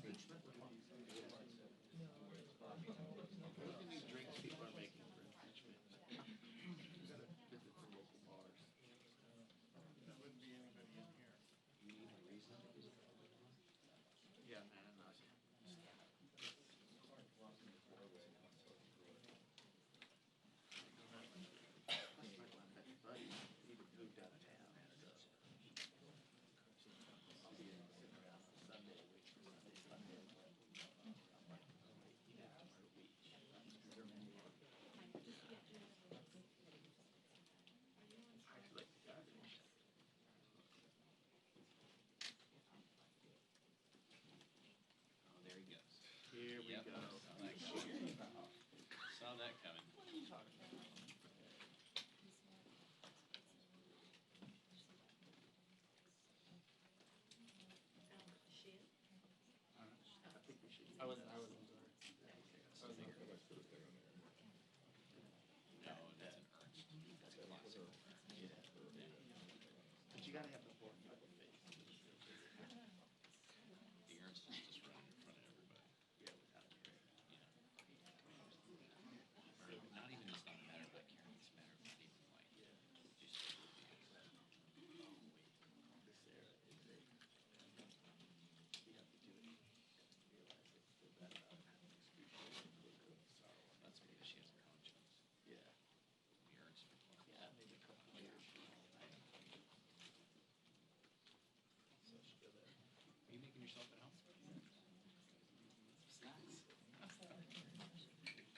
These drinks people are making for impeachment. Visit the local bars. There wouldn't be anybody in here. You need a reason to visit. Yeah, man. Buddy, he moved out of town. I'll be in sitting around on Sunday, wait for Sunday. I'm like, you know, Myrtle Beach. Is there many? I like the garbage. Oh, there he goes. Here we Yep, go. saw that coming. What are you talking about? I think we should. I wasn't sorry. No, that's an Ernst. That's a classic. Yeah. But you gotta have the pork bucket face. The Ernst is just running in front of everybody. Yeah, without a trick. Or not even just not a matter of like caring, it's a matter of not even like just This era is a, you have to do it. Realize it's still that excruciating sorrow. that's because she has a conscience. Yeah. The Ernst. Yeah, maybe a couple of years. So she go there. Are you making yourself at home? Snacks. So, the writer felt arms about Christians over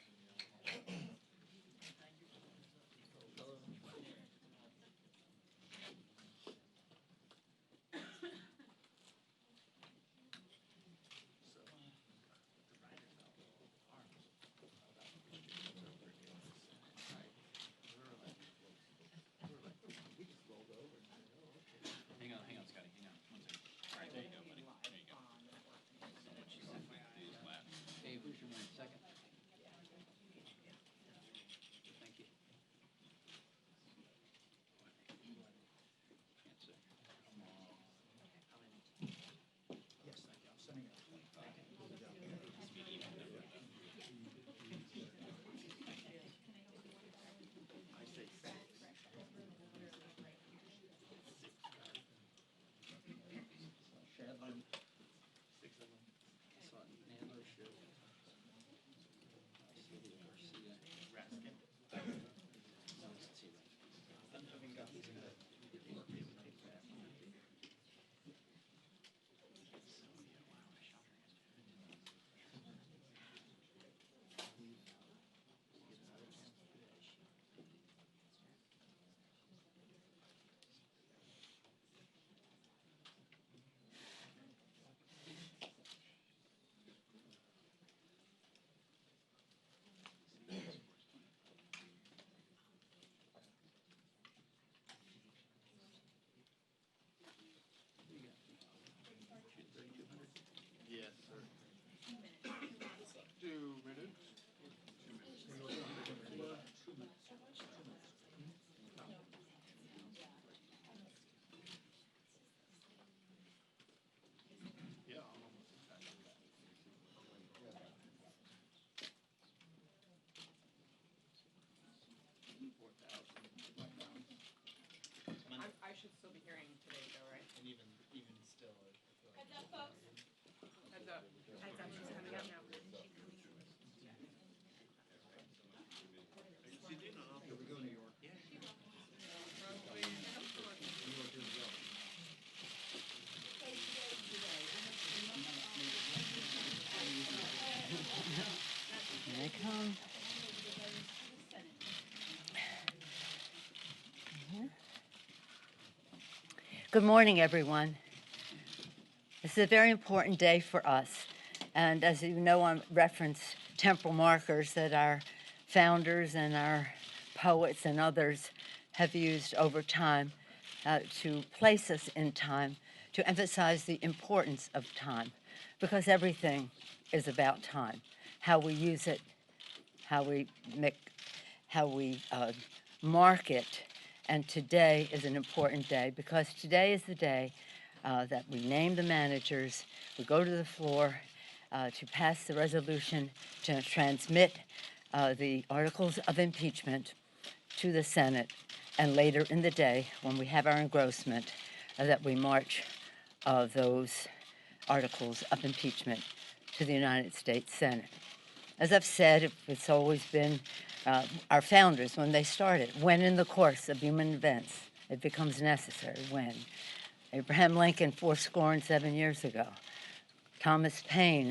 against the Senate, right? We just rolled over and said, oh, okay. Hang on, Scotty, hang on. One second. All right, there you go, buddy. There you go. So what you said, do is laugh. Dave, where's your man? Second. Thank you. Can't say. Come on. How many? Yes, thank you. I'm sending it. 25. Must be an even number though. I say six. Six, Shadlin. six of them. Son, Nadler, Schiff, Sylvia Garcia. Raskin. No, let's see. I'm having got these in it. Sylvia, wow, I shot her yesterday. Yes, sir. 2 minutes. Yeah, I'm almost exactly that. 4,000. I should still be hearing today though, right? And even still, I feel like. Heads up, folks. Heads up. Heads up, she's coming up now. Here we go, New York. Yeah. New York, here we go. Here they come. Good morning, everyone. This is a very important day for us. And as you know, I reference temporal markers that our founders and our poets and others have used over time to place us in time, to emphasize the importance of time, because everything is about time. How we use it, how we mark it, and today is an important day because today is the day that we name the managers, we go to the floor, to pass the resolution to transmit the articles of impeachment to the Senate, and later in the day, when we have our engrossment, that we march those articles of impeachment to the United States Senate. As I've said, it's always been our founders, when they started, when in the course of human events it becomes necessary, when. Abraham Lincoln, 7 years ago. Thomas Paine,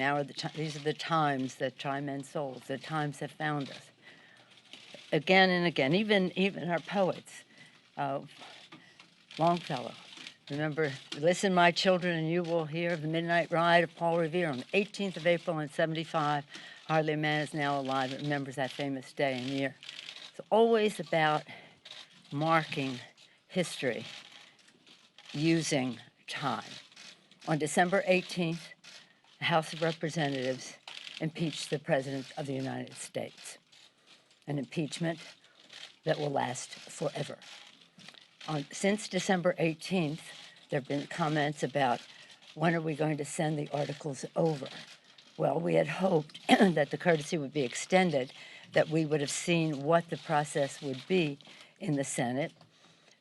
these are the times that try men's souls, the times have found us. Again and again, even our poets, Longfellow. Remember, listen, my children, and you will hear of the midnight ride of Paul Revere on the 18th of April in 75. Hardly a man is now alive that remembers that famous day and year. It's always about marking history using time. On December 18th, the House of Representatives impeached the President of the United States, an impeachment that will last forever. Since December 18th, there have been comments about when are we going to send the articles over. Well, we had hoped that the courtesy would be extended, that we would have seen what the process would be in the Senate.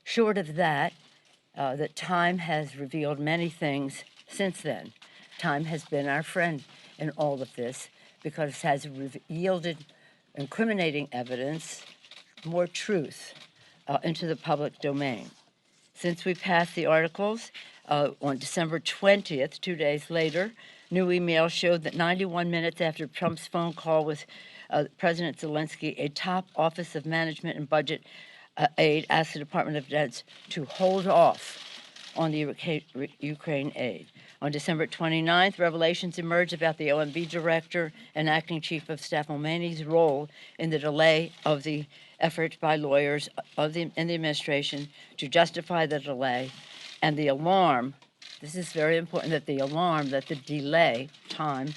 Short of that, that time has revealed many things since then. Time has been our friend in all of this because it has yielded incriminating evidence, more truth into the public domain. Since we passed the articles on December 20th, 2 days later, new emails showed that 91 minutes after Trump's phone call with President Zelensky, a top Office of Management and Budget aide asked the Department of Defense to hold off on the Ukraine aid. On December 29th, revelations emerged about the OMB director and acting chief of staff Mulvaney's role in the delay of the effort by lawyers in the administration to justify the delay, and the alarm, this is very important, that the alarm that the delay time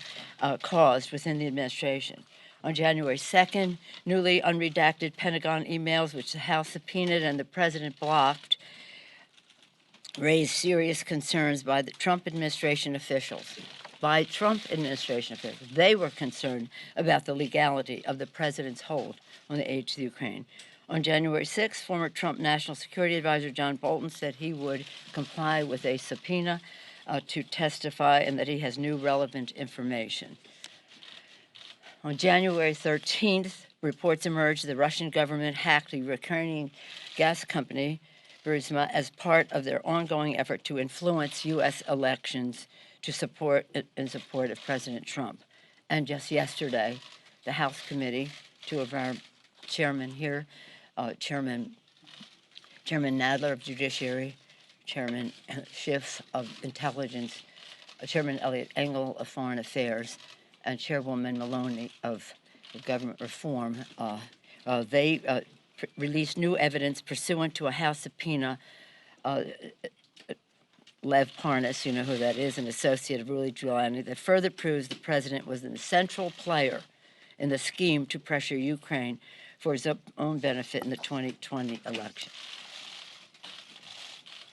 caused within the administration. On January 2nd, newly unredacted Pentagon emails, which the House subpoenaed and the president blocked, raised serious concerns by the Trump administration officials. They were concerned about the legality of the president's hold on the aid to the Ukraine. On January 6th, former Trump National Security Advisor John Bolton said he would comply with a subpoena to testify and that he has new relevant information. On January 13th, reports emerged the Russian government hacked the Ukrainian gas company, Burisma, as part of their ongoing effort to influence U.S. elections in support of President Trump. And just yesterday, the House committee, two of our chairmen here, Chairman Nadler of Judiciary, Chairman Schiff of Intelligence, Chairman Elliott Engel of Foreign Affairs, and Chairwoman Maloney of Government Reform, they released new evidence pursuant to a House subpoena. Lev Parnas, you know who that is, an associate of Rudy Giuliani, that further proves the president was a central player in the scheme to pressure Ukraine for his own benefit in the 2020 election.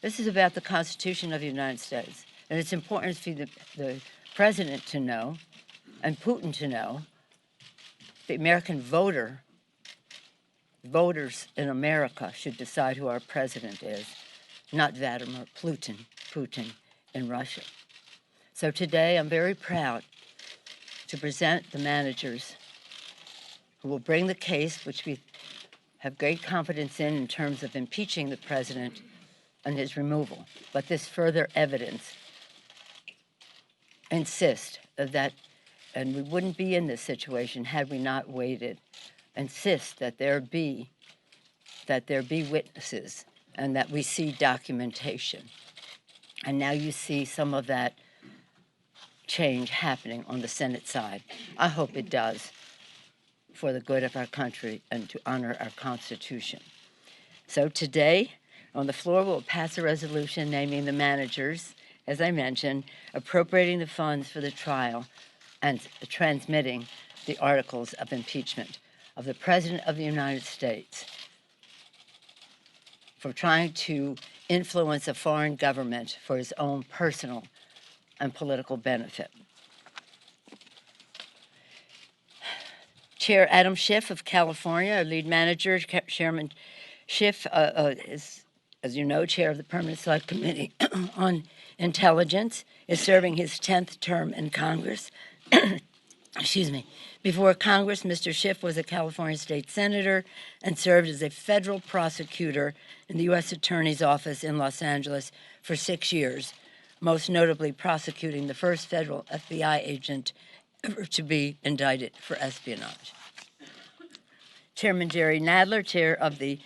This is about the Constitution of the United States, and it's important for the president to know and Putin to know, the American voters in America should decide who our president is, not Vladimir Putin in Russia. So today I'm very proud to present the managers who will bring the case, which we have great confidence in terms of impeaching the president and his removal. But this further evidence insists that, and we wouldn't be in this situation had we not waited, insist that there be witnesses and that we see documentation. And now you see some of that change happening on the Senate side. I hope it does for the good of our country and to honor our Constitution. So today, on the floor, we'll pass a resolution naming the managers, as I mentioned, appropriating the funds for the trial and transmitting the articles of impeachment of the President of the United States for trying to influence a foreign government for his own personal and political benefit. Chair Adam Schiff of California, our lead manager. Chairman Schiff is, as you know, chair of the Permanent Select Committee on Intelligence, is serving his 10th term in Congress. Excuse me. Before Congress, Mr. Schiff was a California state senator and served as a federal prosecutor in the U.S. Attorney's Office in Los Angeles for 6 years, most notably prosecuting the first federal FBI agent ever to be indicted for espionage. Chairman Jerry Nadler, chair of the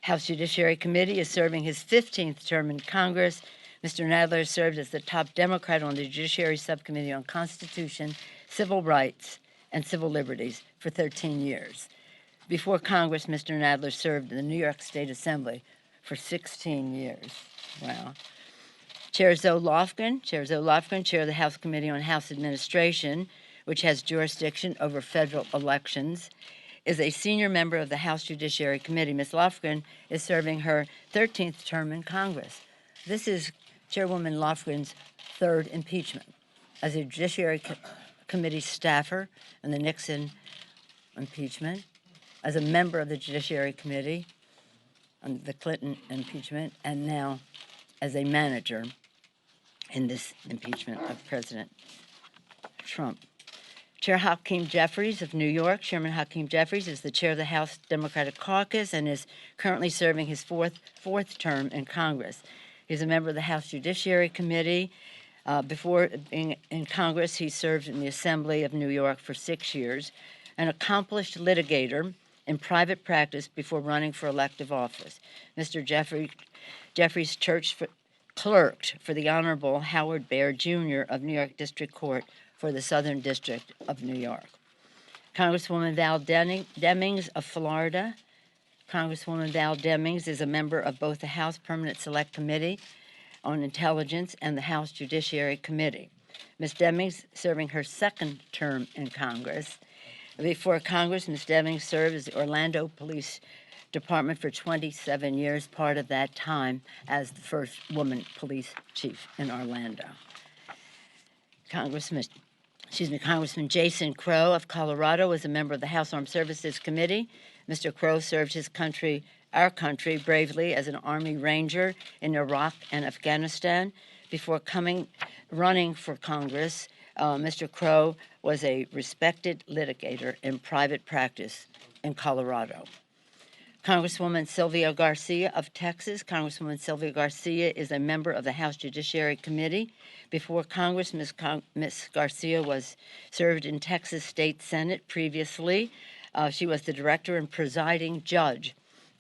House Judiciary Committee, is serving his 15th term in Congress. Mr. Nadler served as the top Democrat on the Judiciary Subcommittee on Constitution, Civil Rights, and Civil Liberties for 13 years. Before Congress, Mr. Nadler served in the New York State Assembly for 16 years. Wow. Chair Zoe Lofgren, chair of the House Committee on House Administration, which has jurisdiction over federal elections, is a senior member of the House Judiciary Committee. Ms. Lofgren is serving her 13th term in Congress. This is Chairwoman Lofgren's third impeachment. As a Judiciary Committee staffer in the Nixon impeachment, as a member of the Judiciary Committee on the Clinton impeachment, and now as a manager in this impeachment of President Trump. Chair Hakeem Jeffries of New York. Chairman Hakeem Jeffries is the chair of the House Democratic Caucus and is currently serving his fourth term in Congress. He's a member of the House Judiciary Committee. Before being in Congress, he served in the Assembly of New York for 6 years, an accomplished litigator in private practice before running for elective office. Mr. Jeffries clerked for the Honorable Howard Baer Jr. of New York District Court for the Southern District of New York. Congresswoman Val Demings of Florida. Congresswoman Val Demings is a member of both the House Permanent Select Committee on Intelligence and the House Judiciary Committee. Ms. Demings serving her second term in Congress. Before Congress, Ms. Demings served as the Orlando Police Department for 27 years, part of that time as the first woman police chief in Orlando. Congressman Jason Crow of Colorado was a member of the House Armed Services Committee. Mr. Crow served our country, bravely as an Army Ranger in Iraq and Afghanistan. Before running for Congress, Mr. Crow was a respected litigator in private practice in Colorado. Congresswoman Sylvia Garcia of Texas. Congresswoman Sylvia Garcia is a member of the House Judiciary Committee. Before Congress, Ms. Garcia served in Texas State Senate previously. She was the director and presiding judge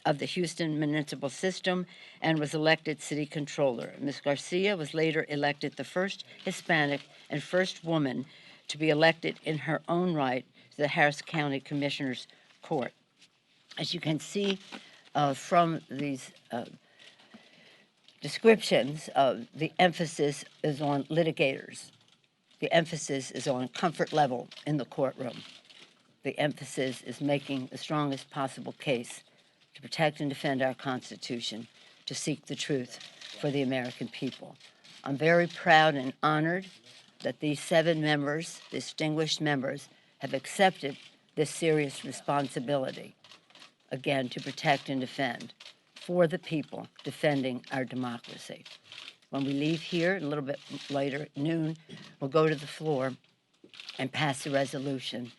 of the Houston Municipal System and was elected city controller. Ms. Garcia was later elected the first Hispanic and first woman to be elected in her own right to the Harris County Commissioner's Court. As you can see from these descriptions, the emphasis is on litigators. The emphasis is on comfort level in the courtroom. The emphasis is making the strongest possible case to protect and defend our Constitution, to seek the truth for the American people. I'm very proud and honored that these 7 members, distinguished members, have accepted this serious responsibility, again, to protect and defend for the people, defending our democracy. When we leave here, a little bit later, at noon, we'll go to the floor and pass the resolution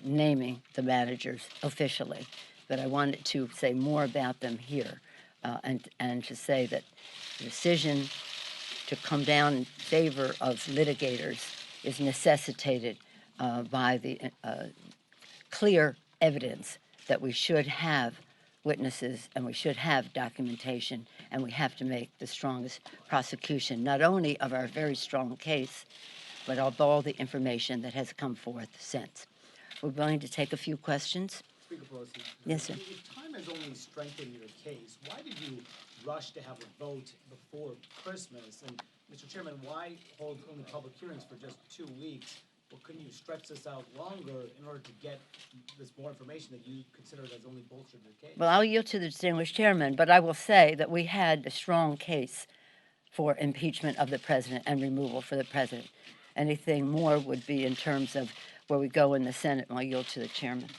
naming the managers officially. But I wanted to say more about them here and to say that the decision to come down in favor of litigators is necessitated by the clear evidence that we should have witnesses and we should have documentation, and we have to make the strongest prosecution, not only of our very strong case, but of all the information that has come forth since. We're going to take a few questions. Speaker Pelosi. Yes, sir. If time has only strengthened your case, why did you rush to have a vote before Christmas? And, Mr. Chairman, why hold only public hearings for just 2 weeks? Well, couldn't you stretch this out longer in order to get this more information that you considered as only bolstered your case? Well, I'll yield to the distinguished chairman, but I will say that we had a strong case for impeachment of the president and removal for the president. Anything more would be in terms of where we go in the Senate. And I'll yield to the chairman.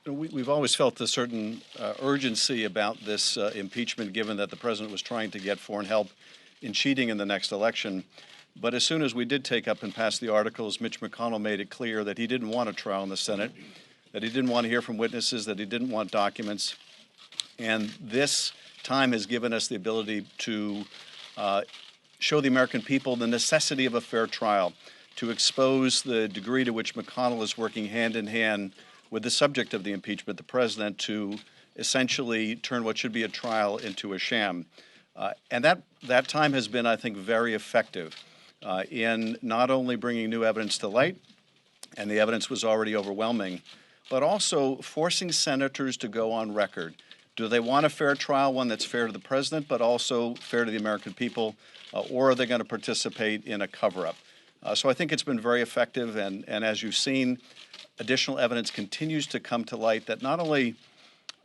We've always felt a certain urgency about this impeachment, given that the president was trying to get foreign help in cheating in the next election. But as soon as we did take up and pass the articles, Mitch McConnell made it clear that he didn't want a trial in the Senate, that he didn't want to hear from witnesses, that he didn't want documents. And this time has given us the ability to show the American people the necessity of a fair trial, to expose the degree to which McConnell is working hand in hand with the subject of the impeachment, the president, to essentially turn what should be a trial into a sham. And that time has been, I think, very effective in not only bringing new evidence to light, and the evidence was already overwhelming, but also forcing senators to go on record. Do they want a fair trial, one that's fair to the president, but also fair to the American people, or are they going to participate in a cover-up? So I think it's been very effective, and as you've seen, additional evidence continues to come to light that not only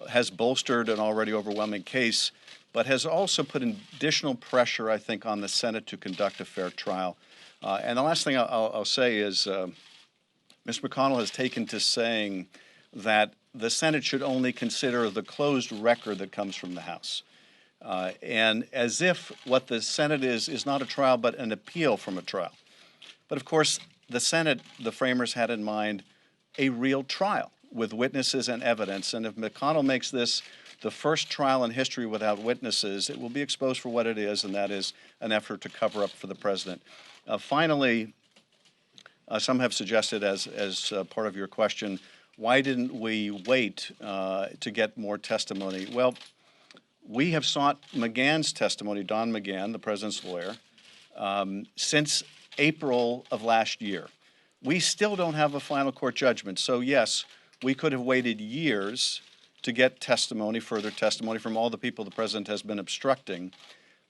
has bolstered an already overwhelming case, but has also put additional pressure, I think, on the Senate to conduct a fair trial. And the last thing I'll say is Mr. McConnell has taken to saying that the Senate should only consider the closed record that comes from the House. And as if what the Senate is not a trial, but an appeal from a trial. But of course, the Senate, the framers had in mind a real trial with witnesses and evidence. And if McConnell makes this the first trial in history without witnesses, it will be exposed for what it is, and that is an effort to cover up for the president. Finally, some have suggested, as part of your question, why didn't we wait to get more testimony? Well, we have sought McGahn's testimony, Don McGahn, the president's lawyer, since April of last year. We still don't have a final court judgment. So yes, we could have waited years to get testimony, further testimony from all the people the president has been obstructing.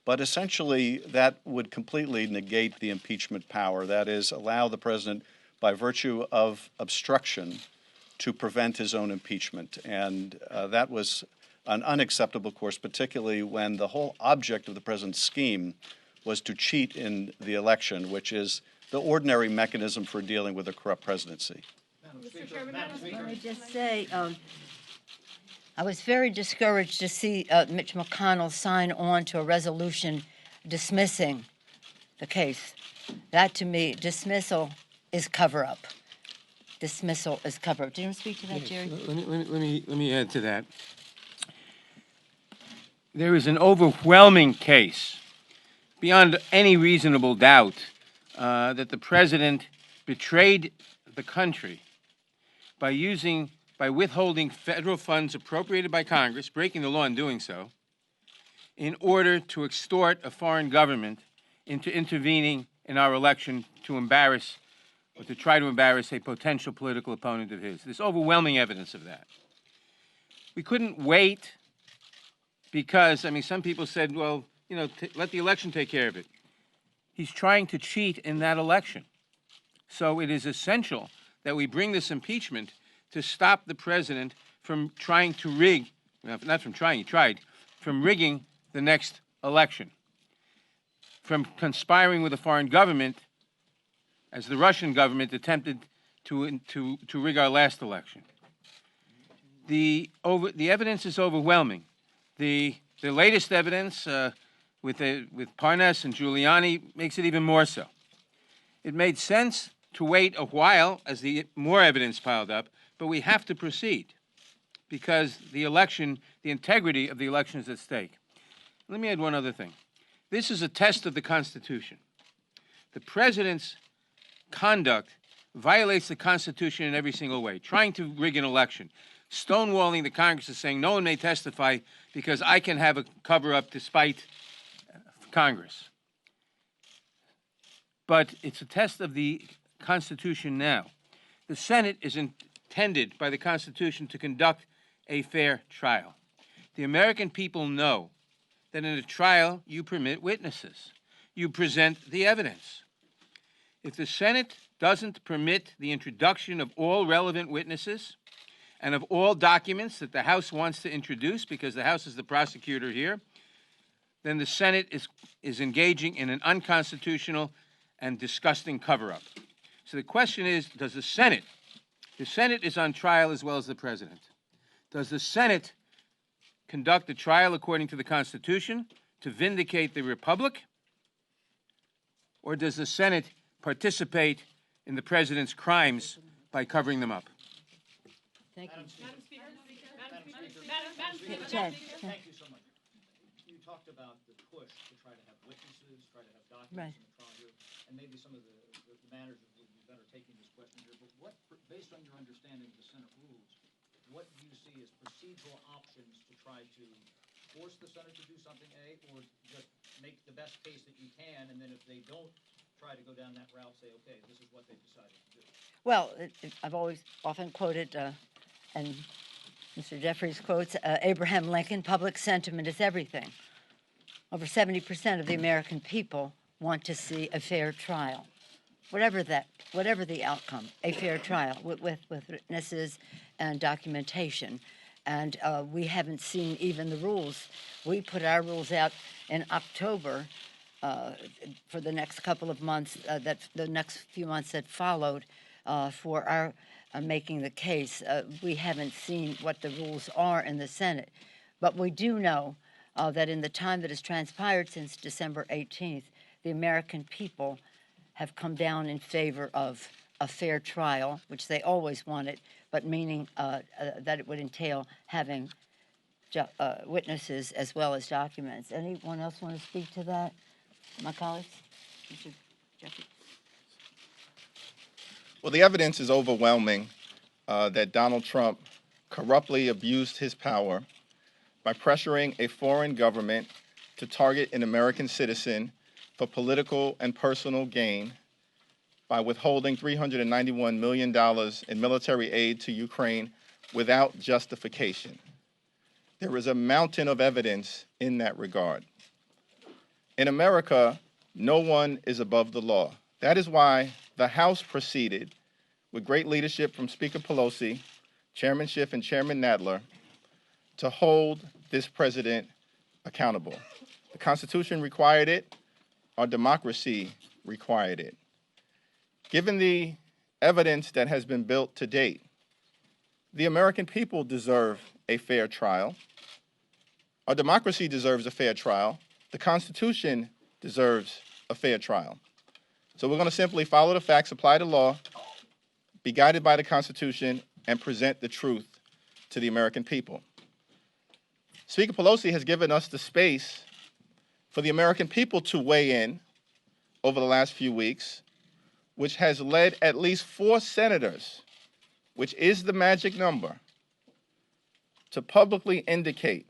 But essentially, that would completely negate the impeachment power. That is, allow the president, by virtue of obstruction, to prevent his own impeachment. And that was an unacceptable course, particularly when the whole object of the president's scheme was to cheat in the election, which is the ordinary mechanism for dealing with a corrupt presidency. Mr. Chairman, Let me just say, I was very discouraged to see Mitch McConnell sign on to a resolution dismissing the case. That, to me, dismissal is cover-up. Dismissal is cover-up. Do you want to speak to that, Jerry? Let me add to that. There is an overwhelming case, beyond any reasonable doubt, that the president betrayed the country by withholding federal funds appropriated by Congress, breaking the law in doing so, in order to extort a foreign government into intervening in our election to embarrass or to try to embarrass a potential political opponent of his. There's overwhelming evidence of that. We couldn't wait because, I mean, some people said, well, you know, let the election take care of it. He's trying to cheat in that election. So it is essential that we bring this impeachment to stop the president from trying to rig, not from trying, he tried, from rigging the next election, from conspiring with a foreign government, as the Russian government attempted to rig our last election. The evidence is overwhelming. The latest evidence with Parnas and Giuliani makes it even more so. It made sense to wait a while as the more evidence piled up, but we have to proceed because the election, the integrity of the election is at stake. Let me add one other thing. This is a test of the Constitution. The president's conduct violates the Constitution in every single way, trying to rig an election, stonewalling the Congress is saying no one may testify because I can have a cover-up despite Congress. But it's a test of the Constitution now. The Senate is intended by the Constitution to conduct a fair trial. The American people know that in a trial you permit witnesses. You present the evidence. If the Senate doesn't permit the introduction of all relevant witnesses and of all documents that the House wants to introduce, because the House is the prosecutor here, then the Senate is engaging in an unconstitutional and disgusting cover-up. So the question is, does the Senate is on trial as well as the President. Does the Senate conduct a trial according to the Constitution to vindicate the Republic? Or does the Senate participate in the President's crimes by covering them up? Thank you. Madam Speaker, Ted, Thank you so much. You talked about the push to try to have witnesses, try to have Right. documents in the trial here, and maybe some of the manners would be better taking this question here, but what, based on your understanding of the Senate rules, what do you see as procedural options to try to force the Senate to do something, A, or just make the best case that you can, and then if they don't try to go down that route, say, okay, this is what they decided to do? well, I've always often quoted, and Mr. Jeffries quotes Abraham Lincoln, public sentiment is everything. Over 70% of the American people want to see a fair trial. Whatever the outcome, a fair trial with witnesses and documentation. And we haven't seen even the rules. We put our rules out in October for the next couple of months, the next few months that followed for our making the case. We haven't seen what the rules are in the Senate. But we do know that in the time that has transpired since December 18th, the American people have come down in favor of a fair trial, which they always wanted, but meaning that it would entail having witnesses as well as documents. Anyone else want to speak to that? My colleagues? Mr. Jeffrey? Well, the evidence is overwhelming that Donald Trump corruptly abused his power by pressuring a foreign government to target an American citizen for political and personal gain by withholding $391 million in military aid to Ukraine without justification. There is a mountain of evidence in that regard. In America, no one is above the law. That is why the House proceeded with great leadership from Speaker Pelosi, Chairman Schiff, and Chairman Nadler to hold this president accountable. The Constitution required it. Our democracy required it. Given the evidence that has been built to date, the American people deserve a fair trial. Our democracy deserves a fair trial. The Constitution deserves a fair trial. So we're going to simply follow the facts, apply the law, be guided by the Constitution, and present the truth to the American people. Speaker Pelosi has given us the space for the American people to weigh in over the last few weeks, which has led at least 4 senators, which is the magic number, to publicly indicate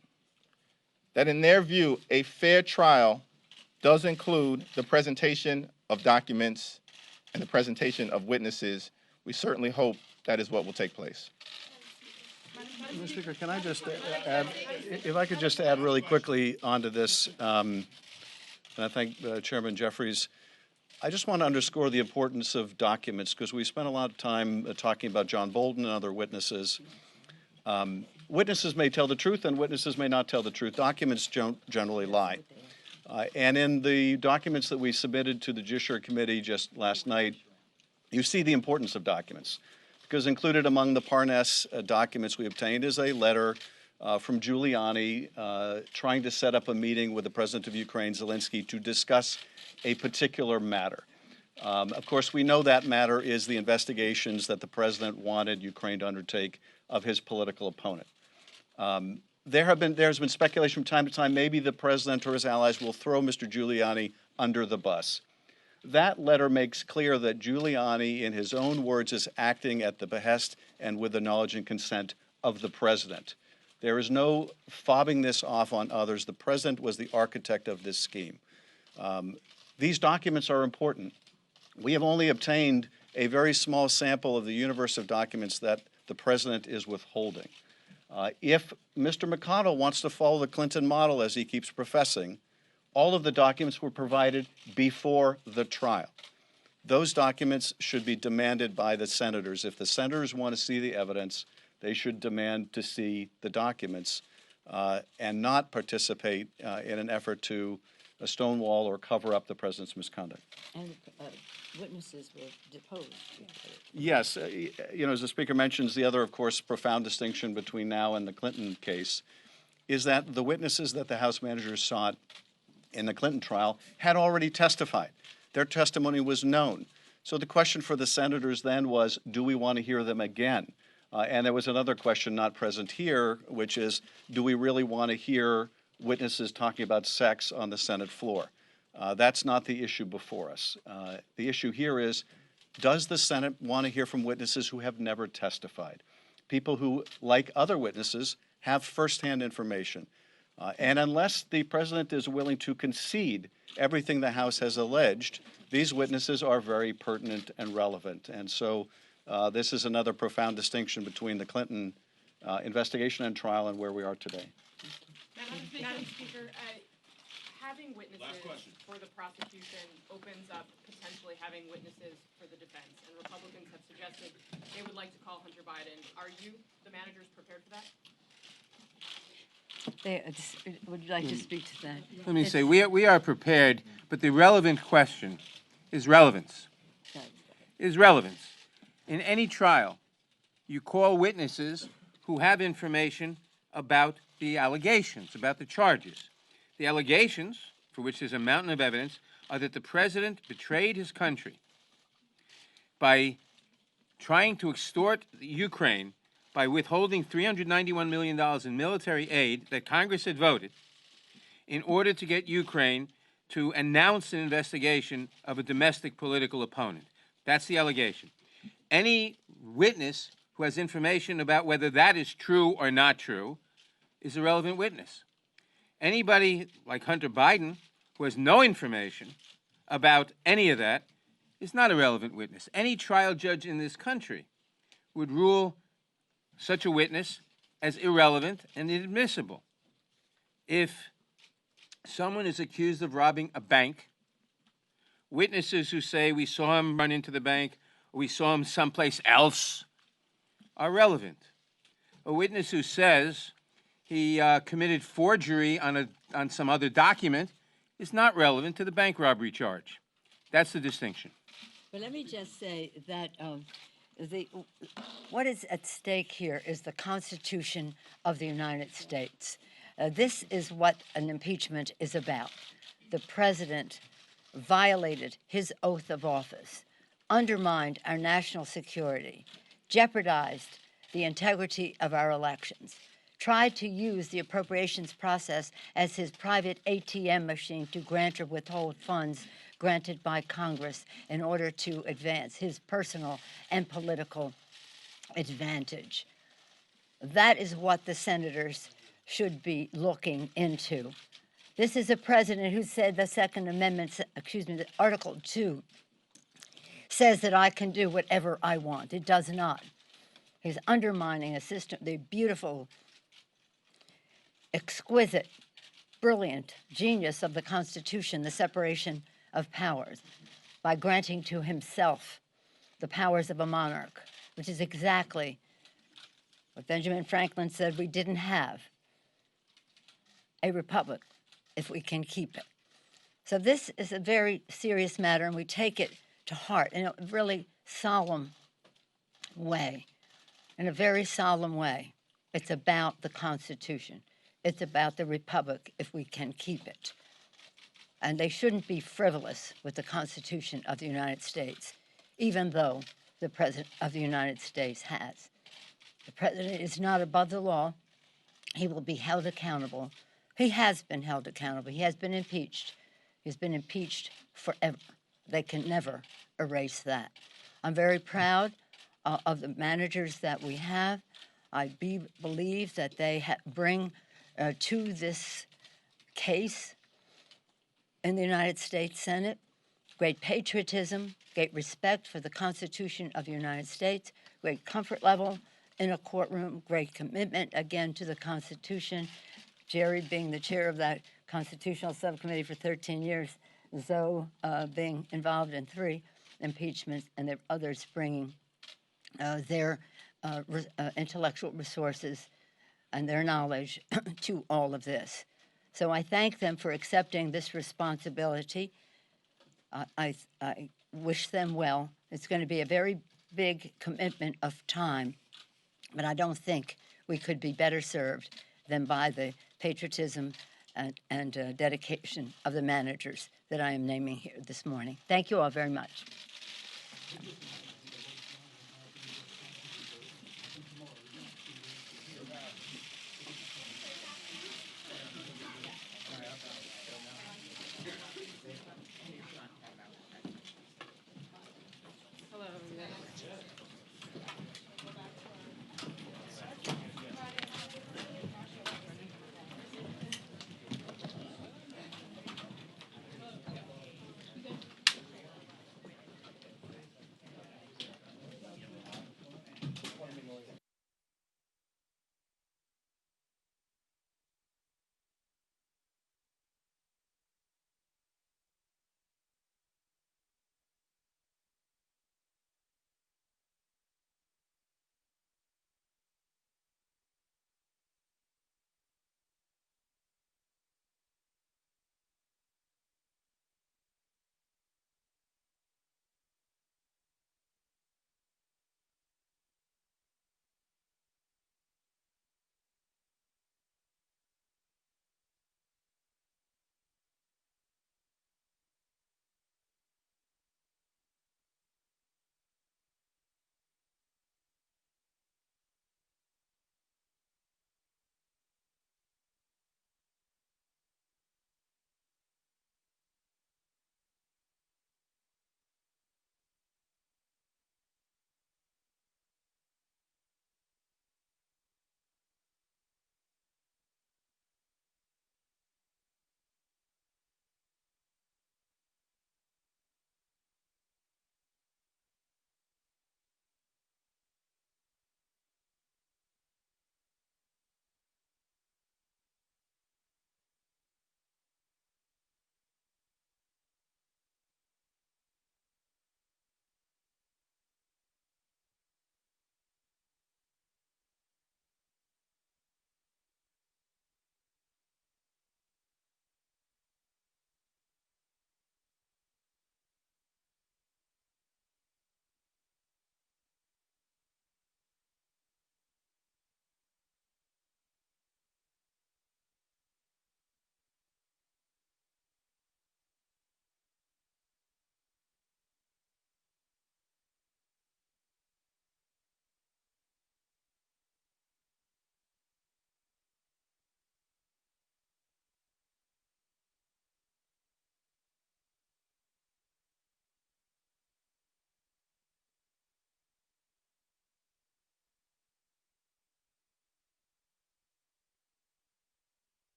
that in their view, a fair trial does include the presentation of documents and the presentation of witnesses. We certainly hope that is what will take place. Mr. Speaker, can I just add, if I could just add really quickly onto this, and I thank Chairman Jeffries. I just want to underscore the importance of documents because we spent a lot of time talking about John Bolton and other witnesses. Witnesses may tell the truth and witnesses may not tell the truth. Documents generally lie. And in the documents that we submitted to the Judiciary Committee just last night, you see the importance of documents. Because included among the Parnas documents we obtained is a letter from Giuliani trying to set up a meeting with the President of Ukraine, Zelensky, to discuss a particular matter. Of course, we know that matter is the investigations that the President wanted Ukraine to undertake of his political opponent. There's been speculation from time to time maybe the President or his allies will throw Mr. Giuliani under the bus. That letter makes clear that Giuliani, in his own words, is acting at the behest and with the knowledge and consent of the President. There is no fobbing this off on others. The President was the architect of this scheme. These documents are important. We have only obtained a very small sample of the universe of documents that the President is withholding. If Mr. McConnell wants to follow the Clinton model, as he keeps professing, all of the documents were provided before the trial. Those documents should be demanded by the senators. If the senators want to see the evidence, they should demand to see the documents and not participate in an effort to stonewall or cover up the President's misconduct. And witnesses were deposed. Yes, as the Speaker mentions, the other, of course, profound distinction between now and the Clinton case is that the witnesses that the House managers sought in the Clinton trial had already testified. Their testimony was known. So the question for the senators then was, do we want to hear them again? And there was another question not present here, which is, do we really want to hear witnesses talking about sex on the Senate floor? That's not the issue before us. The issue here is, does the Senate want to hear from witnesses who have never testified? People who, like other witnesses, have firsthand information. And unless the president is willing to concede everything the House has alleged, these witnesses are very pertinent and relevant. And so this is another profound distinction between the Clinton investigation and trial and where we are today. Madam Speaker, having witnesses for the prosecution opens up potentially having witnesses for the defense, and Republicans have suggested they would like to call Hunter Biden. Are you, the managers, prepared for that? Would you like to speak to that? Let me say, we are prepared, but the relevant question is relevance. Is relevance. In any trial, you call witnesses who have information about the allegations, about the charges. The allegations, for which there's a mountain of evidence, are that the president betrayed his country by trying to extort Ukraine by withholding $391 million in military aid that Congress had voted in order to get Ukraine to announce an investigation of a domestic political opponent. That's the allegation. Any witness who has information about whether that is true or not true is a relevant witness. Anybody like Hunter Biden who has no information about any of that is not a relevant witness. Any trial judge in this country would rule such a witness as irrelevant and inadmissible. If someone is accused of robbing a bank, witnesses who say we saw him run into the bank or we saw him someplace else are relevant. A witness who says he committed forgery on some other document is not relevant to the bank robbery charge. That's the distinction. But let me just say that what is at stake here is the Constitution of the United States. This is what an impeachment is about. The president violated his oath of office, undermined our national security, jeopardized the integrity of our elections, tried to use the appropriations process as his private ATM machine to grant or withhold funds granted by Congress in order to advance his personal and political advantage. That is what the senators should be looking into. This is a president who said the Second Amendment, the Article 2, says that I can do whatever I want. It does not. He's undermining a system, the beautiful, exquisite, brilliant genius of the Constitution, the separation of powers, by granting to himself the powers of a monarch, which is exactly what Benjamin Franklin said we didn't have, a republic, if we can keep it. So this is a very serious matter, and we take it to heart in a really solemn way, in a very solemn way. It's about the Constitution. It's about the republic, if we can keep it. And they shouldn't be frivolous with the Constitution of the United States, even though the President of the United States has. The President is not above the law. He will be held accountable. He has been held accountable. He has been impeached. He's been impeached forever. They can never erase that. I'm very proud of the managers that we have. I believe that they bring to this case in the United States Senate great patriotism, great respect for the Constitution of the United States, great comfort level in a courtroom, great commitment, again, to the Constitution. Jerry being the chair of that Constitutional Subcommittee for 13 years, Zoe being involved in 3 impeachments, and the others bringing their intellectual resources and their knowledge to all of this. So I thank them for accepting this responsibility. I wish them well. It's going to be a very big commitment of time, but I don't think we could be better served than by the patriotism and dedication of the managers that I am naming here this morning. Thank you all very much.